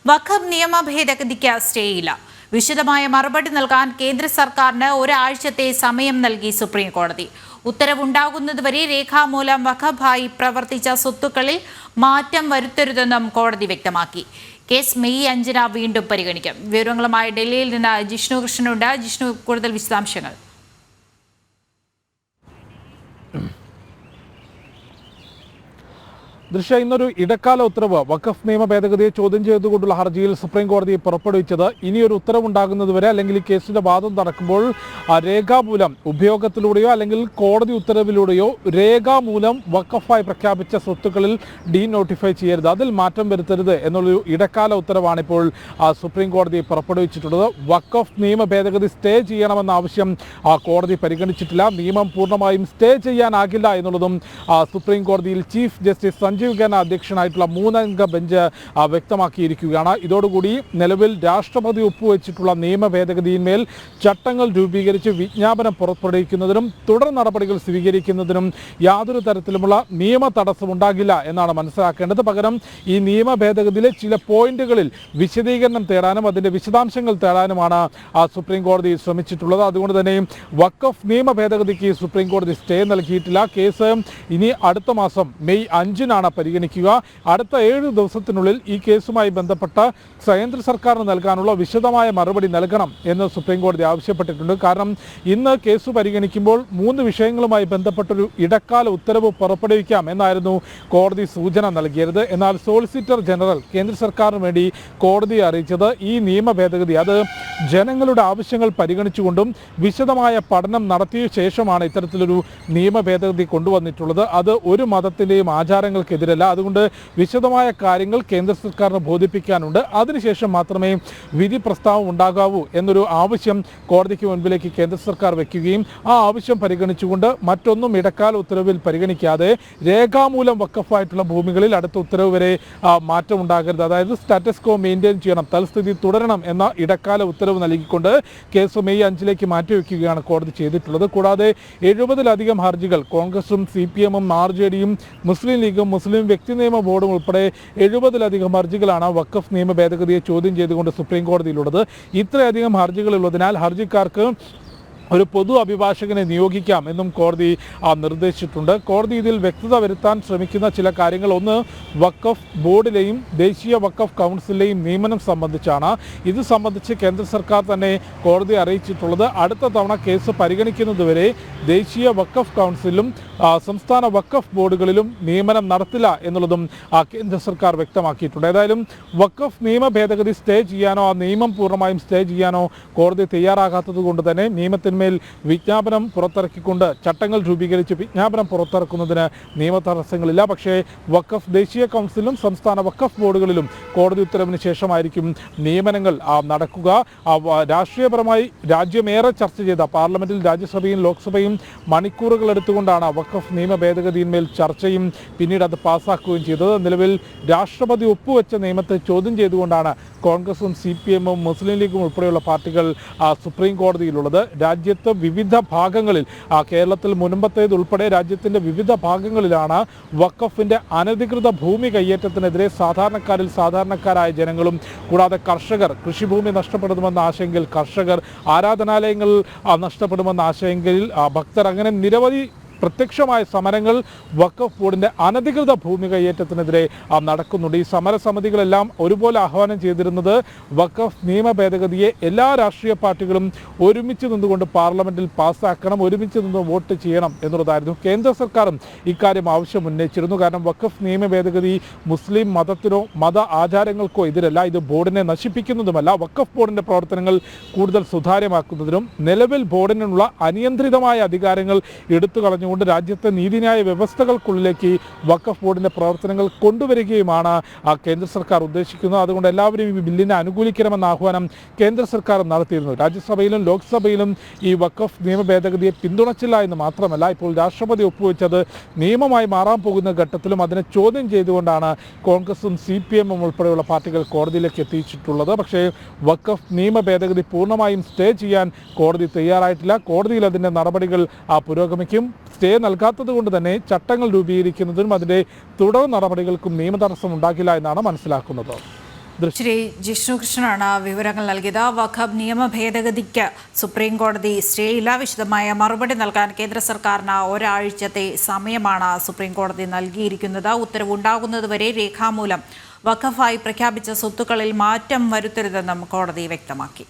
വഖഫ് നിയമ ഭേദഗതിക്ക് സ്റ്റേയില്ല. വിശദമായ മറുപടി നൽകാൻ കേന്ദ്ര സർക്കാരിന് ഒരാഴ്ചത്തെ സമയം നൽകി സുപ്രീം കോടതി. ഉത്തരവുണ്ടാകുന്നതുവരെ രേഖാമൂലം വഖഫായി പ്രവർത്തിച്ച സ്വത്തുക്കളിൽ മാറ്റം വരുത്തരുതെന്നും കോടതി വ്യക്തമാക്കി. കേസ് മെയ് 5 വീണ്ടും പരിഗണിക്കും. വിവരങ്ങളുമായി ഡൽഹിയിൽ നിന്ന് ജിഷ്ണു കൃഷ്ണനുണ്ട്. ജിഷ്ണു, കൂടുതൽ വിശദാംശങ്ങൾ. ഇന്നൊരു ഇടക്കാല ഉത്തരവ് വഖഫ് നിയമ ഭേദഗതിയെ ചോദ്യം ചെയ്തുകൊണ്ടുള്ള ഹർജിയിൽ സുപ്രീം കോടതി പുറപ്പെടുവിച്ചത് ഇനിയൊരു ഉത്തരവുണ്ടാകുന്നതുവരെ അല്ലെങ്കിൽ ഈ കേസിന്റെ വാദം നടക്കുമ്പോൾ രേഖാമൂലം ഉപയോഗത്തിലൂടെയോ അല്ലെങ്കിൽ കോടതി ഉത്തരവിലൂടെയോ രേഖാമൂലം വഖഫായി പ്രഖ്യാപിച്ച സ്വത്തുക്കളിൽ ഡീനോട്ടിഫൈ ചെയ്യരുത്, അതിൽ മാറ്റം വരുത്തരുത് എന്നുള്ളൊരു ഇടക്കാല ഉത്തരവാണ് ഇപ്പോൾ സുപ്രീം കോടതി പുറപ്പെടുവിച്ചിട്ടുള്ളത്. വഖഫ് നിയമ ഭേദഗതി സ്റ്റേ ചെയ്യണമെന്ന ആവശ്യം കോടതി പരിഗണിച്ചിട്ടില്ല. നിയമം പൂർണ്ണമായും സ്റ്റേ ചെയ്യാനാകില്ല എന്നുള്ളതും സുപ്രീം കോടതിയിൽ ചീഫ് ജസ്റ്റിസ് സഞ്ജീവ് ഖന്ന അധ്യക്ഷനായിട്ടുള്ള 3-അംഗ ബെഞ്ച് വ്യക്തമാക്കിയിരിക്കുകയാണ്. ഇതോടുകൂടി നിലവിൽ രാഷ്ട്രപതി ഒപ്പുവെച്ചിട്ടുള്ള നിയമ ഭേദഗതിയിന്മേൽ ചട്ടങ്ങൾ രൂപീകരിച്ച് വിജ്ഞാപനം പുറപ്പെടുവിക്കുന്നതിനും തുടർ നടപടികൾ സ്വീകരിക്കുന്നതിനും യാതൊരു തരത്തിലുമുള്ള നിയമ തടസ്സമുണ്ടാകില്ല എന്നാണ് മനസ്സിലാക്കേണ്ടത്. പകരം ഈ നിയമ ഭേദഗതിയിലെ ചില പോയിന്റുകളിൽ വിശദീകരണം തേടാനും അതിൻ്റെ വിശദാംശങ്ങൾ തേടാനുമാണ് സുപ്രീം കോടതി ശ്രമിച്ചിട്ടുള്ളത്. അതുകൊണ്ട് തന്നെ വഖഫ് നിയമ ഭേദഗതിക്ക് സുപ്രീം കോടതി സ്റ്റേ നൽകിയിട്ടില്ല. കേസ് ഇനി അടുത്ത മാസം മെയ് 5 പരിഗണിക്കുക. അടുത്ത 7 ദിവസത്തിനുള്ളിൽ ഈ കേസുമായി ബന്ധപ്പെട്ട കേന്ദ്ര സർക്കാരിന് നൽകാനുള്ള വിശദമായ മറുപടി നൽകണം എന്ന് സുപ്രീം കോടതി ആവശ്യപ്പെട്ടിട്ടുണ്ട്. കാരണം ഇന്ന് കേസ് പരിഗണിക്കുമ്പോൾ 3 വിഷയങ്ങളുമായി ബന്ധപ്പെട്ടൊരു ഇടക്കാല ഉത്തരവ് പുറപ്പെടുവിക്കാം എന്നായിരുന്നു കോടതി സൂചന നൽകിയത്. എന്നാൽ സോളിസിറ്റർ ജനറൽ കേന്ദ്ര സർക്കാരിന് വേണ്ടി കോടതിയെ അറിയിച്ചത് ഈ നിയമ ഭേദഗതി അത് ജനങ്ങളുടെ ആവശ്യങ്ങൾ പരിഗണിച്ചുകൊണ്ടും വിശദമായ പഠനം നടത്തിയ ശേഷമാണ് ഇത്തരത്തിലൊരു നിയമ ഭേദഗതി കൊണ്ടുവന്നിട്ടുള്ളത്. അത് ഒരു മതത്തിൻ്റെയും ആചാരങ്ങൾക്കെതിരല്ല. അതുകൊണ്ട് വിശദമായ കാര്യങ്ങൾ കേന്ദ്ര സർക്കാരിനെ ബോധിപ്പിക്കാനുണ്ട്. അതിനുശേഷം മാത്രമേ വിധി പ്രസ്താവം ഉണ്ടാകാവൂ എന്നൊരു ആവശ്യം കോടതിക്ക് മുൻപിലേക്ക് കേന്ദ്ര സർക്കാർ വയ്ക്കുകയും ആ ആവശ്യം പരിഗണിച്ചുകൊണ്ട് മറ്റൊന്നും ഇടക്കാല ഉത്തരവിൽ പരിഗണിക്കാതെ രേഖാമൂലം വഖഫായിട്ടുള്ള ഭൂമികളിൽ അടുത്ത ഉത്തരവ് വരെ മാറ്റം ഉണ്ടാകരുത്, അതായത് സ്റ്റാറ്റസ് കോ മെയിൻറ്റെയിൻ ചെയ്യണം, തൽസ്ഥിതി തുടരണം എന്ന ഇടക്കാല ഉത്തരവ് നൽകിക്കൊണ്ട് കേസ് മെയ് 5 മാറ്റിവെക്കുകയാണ് കോടതി ചെയ്തിട്ടുള്ളത്. കൂടാതെ 70-ലധികം ഹർജികൾ കോൺഗ്രസും CPM-ഉം RJD-യും മുസ്ലിം ലീഗും മുസ്ലിം വ്യക്തി നിയമ ബോർഡും ഉൾപ്പെടെ 70-ലധികം ഹർജികളാണ് വഖഫ് നിയമ ഭേദഗതിയെ ചോദ്യം ചെയ്തുകൊണ്ട് സുപ്രീം കോടതിയിലുള്ളത്. ഇത്രയധികം ഹർജികളുള്ളതിനാൽ ഹർജിക്കാർക്ക് ഒരു പൊതു അഭിഭാഷകനെ നിയോഗിക്കാം എന്നും കോടതി നിർദ്ദേശിച്ചിട്ടുണ്ട്. കോടതി ഇതിൽ വ്യക്തത വരുത്താൻ ശ്രമിക്കുന്ന ചില കാര്യങ്ങൾ, ഒന്ന് വഖഫ് ബോർഡിലെയും ദേശീയ വഖഫ് കൗൺസിലിലെയും നിയമനം സംബന്ധിച്ചാണ്. ഇത് സംബന്ധിച്ച് കേന്ദ്ര സർക്കാർ തന്നെ കോടതി അറിയിച്ചിട്ടുള്ളത് അടുത്ത തവണ കേസ് പരിഗണിക്കുന്നതുവരെ ദേശീയ വഖഫ് കൗൺസിലും സംസ്ഥാന വഖഫ് ബോർഡുകളിലും നിയമനം നടത്തില്ല എന്നുള്ളതും കേന്ദ്ര സർക്കാർ വ്യക്തമാക്കിയിട്ടുണ്ട്. ഏതായാലും വഖഫ് നിയമ ഭേദഗതി സ്റ്റേ ചെയ്യാനോ ആ നിയമം പൂർണ്ണമായും സ്റ്റേ ചെയ്യാനോ കോടതി തയ്യാറാകാത്തത് കൊണ്ട് തന്നെ നിയമത്തിന് മേൽ വിജ്ഞാപനം പുറത്തിറക്കിക്കൊണ്ട് ചട്ടങ്ങൾ രൂപീകരിച്ച് വിജ്ഞാപനം പുറത്തിറക്കുന്നതിന് നിയമ തടസ്സങ്ങളില്ല. പക്ഷേ വഖഫ് ദേശീയ കൗൺസിലും സംസ്ഥാന വഖഫ് ബോർഡുകളിലും കോടതി ഉത്തരവിന് ശേഷമായിരിക്കും നിയമനങ്ങൾ നടക്കുക. രാഷ്ട്രീയപരമായി രാജ്യമേറെ ചർച്ച ചെയ്ത പാർലമെന്റിൽ രാജ്യസഭയും ലോക്സഭയും മണിക്കൂറുകൾ എടുത്തുകൊണ്ടാണ് വഖഫ് നിയമ ഭേദഗതിയിന്മേൽ ചർച്ചയും പിന്നീട് അത് പാസ്സാക്കുകയും ചെയ്തത്. നിലവിൽ രാഷ്ട്രപതി ഒപ്പുവെച്ച നിയമത്തെ ചോദ്യം ചെയ്തുകൊണ്ടാണ് കോൺഗ്രസും CPM-ഉം മുസ്ലിം ലീഗും ഉൾപ്പെടെയുള്ള പാർട്ടികൾ സുപ്രീം കോടതിയിലുള്ളത്. രാജ്യത്ത് വിവിധ ഭാഗങ്ങളിൽ കേരളത്തിൽ മുൻപത്തേതുൾപ്പെടെ രാജ്യത്തിൻ്റെ വിവിധ ഭാഗങ്ങളിലാണ് വഖഫിൻ്റെ അനധികൃത ഭൂമി കയ്യേറ്റത്തിനെതിരെ സാധാരണക്കാരായ ജനങ്ങളും കൂടാതെ കർഷകർ, കൃഷിഭൂമി നഷ്ടപ്പെടുമെന്ന ആശങ്കയിൽ കർഷകർ, ആരാധനാലയങ്ങൾ നഷ്ടപ്പെടുമെന്ന ആശങ്കയിൽ ഭക്തർ, അങ്ങനെ നിരവധി പ്രത്യക്ഷമായ സമരങ്ങൾ വഖഫ് ബോർഡിൻ്റെ അനധികൃത ഭൂമി കയ്യേറ്റത്തിനെതിരെ നടക്കുന്നുണ്ട്. ഈ സമരസമിതികളെല്ലാം ഒരുപോലെ ആഹ്വാനം ചെയ്തിരുന്നത് വഖഫ് നിയമ ഭേദഗതിയെ എല്ലാ രാഷ്ട്രീയ പാർട്ടികളും ഒരുമിച്ച് നിന്നുകൊണ്ട് പാർലമെന്റിൽ പാസ്സാക്കണം, ഒരുമിച്ച് നിന്ന് വോട്ട് ചെയ്യണം എന്നുള്ളതായിരുന്നു. കേന്ദ്ര സർക്കാരും ഇക്കാര്യം ആവശ്യം ഉന്നയിച്ചിരുന്നു. കാരണം വഖഫ് നിയമ ഭേദഗതി മുസ്ലിം മതത്തിനോ മത ആചാരങ്ങൾക്കോ എതിരല്ല, ഇത് ബോർഡിനെ നശിപ്പിക്കുന്നതുമല്ല, വഖഫ് ബോർഡിൻ്റെ പ്രവർത്തനങ്ങൾ കൂടുതൽ സുതാര്യമാക്കുന്നതിനും നിലവിൽ ബോർഡിനുള്ള അനിയന്ത്രിതമായ അധികാരങ്ങൾ എടുത്തു കളഞ്ഞു കൊണ്ട് രാജ്യത്തെ നീതിന്യായ വ്യവസ്ഥകൾക്കുള്ളിലേക്ക് വഖഫ് ബോർഡിൻ്റെ പ്രവർത്തനങ്ങൾ കൊണ്ടുവരികയുമാണ് കേന്ദ്ര സർക്കാർ ഉദ്ദേശിക്കുന്നത്. അതുകൊണ്ട് എല്ലാവരും ഈ ബില്ലിനെ അനുകൂലിക്കണമെന്ന ആഹ്വാനം കേന്ദ്ര സർക്കാർ നടത്തിയിരുന്നു. രാജ്യസഭയിലും ലോക്സഭയിലും ഈ വഖഫ് നിയമ ഭേദഗതിയെ പിന്തുണച്ചില്ല എന്ന് മാത്രമല്ല, ഇപ്പോൾ രാഷ്ട്രപതി ഒപ്പുവെച്ചത് നിയമമായി മാറാൻ പോകുന്ന ഘട്ടത്തിലും അതിനെ ചോദ്യം ചെയ്തുകൊണ്ടാണ് കോൺഗ്രസും CPM-ഉം ഉൾപ്പെടെയുള്ള പാർട്ടികൾ കോടതിയിലേക്ക് എത്തിച്ചിട്ടുള്ളത്. പക്ഷേ വഖഫ് നിയമ ഭേദഗതി പൂർണ്ണമായും സ്റ്റേ ചെയ്യാൻ കോടതി തയ്യാറായിട്ടില്ല. കോടതിയിൽ അതിൻ്റെ നടപടികൾ പുരോഗമിക്കും. സ്റ്റേ നൽകാത്തത് കൊണ്ട് തന്നെ ചട്ടങ്ങൾ രൂപീകരിക്കുന്നതിനും അതിൻ്റെ തുടർ നടപടികൾക്കും നിയമതടസ്സം ഉണ്ടാകില്ല എന്നാണ് മനസ്സിലാക്കുന്നത്. ശ്രീ ജിഷ്ണു കൃഷ്ണനാണ് വിവരങ്ങൾ നൽകിയത്. വഖഫ് നിയമ ഭേദഗതിക്ക് സുപ്രീം കോടതി സ്റ്റേ ഇല്ല. വിശദമായ മറുപടി നൽകാൻ കേന്ദ്ര സർക്കാരിന് ഒരാഴ്ചത്തെ സമയമാണ് സുപ്രീം കോടതി നൽകിയിരിക്കുന്നത്. ഉത്തരവുണ്ടാകുന്നതുവരെ രേഖാമൂലം വഖഫായി പ്രഖ്യാപിച്ച സ്വത്തുക്കളിൽ മാറ്റം വരുത്തരുതെന്നും കോടതി വ്യക്തമാക്കി.